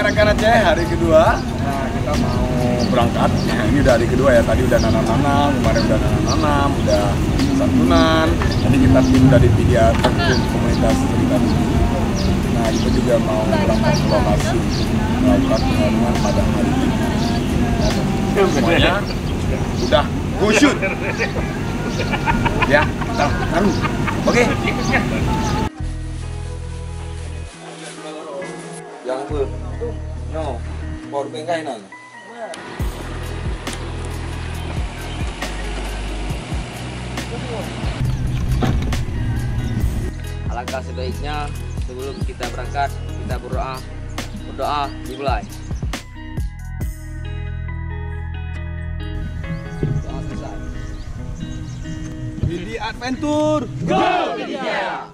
Rekan Aceh, hari kedua, nah kita mau berangkat. Ini udah hari kedua ya, tadi udah nanam-nanam, kemarin udah nanam-nanam, udah santunan. Tadi kita tim dari media komunitas cerita. Nah kita juga mau berangkat ke lokasi melakukan pengaruhan pada hari ini. Semuanya udah go shoot. Ya, kita taruh. Oke. Yang pun, no, power bank kainan. Alangkah sebaiknya sebelum kita berangkat kita berdoa dimulai. Doa selesai. Willy Adventure, go Widya!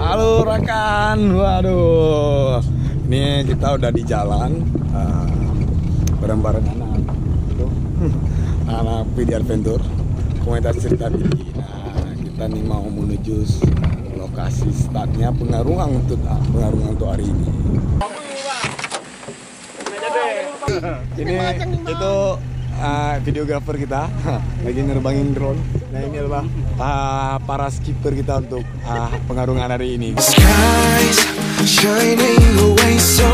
Halo rekan, waduh, ini kita udah di jalan bareng-bareng anak Widya Adventure, komunitas cerita Willy. Nah, kita nih mau menuju lokasi startnya pengarungan untuk hari ini. Ini itu videografer kita lagi nerbangin drone. Nah ini adalah para skipper kita untuk pengarungan hari ini. Skies shining away so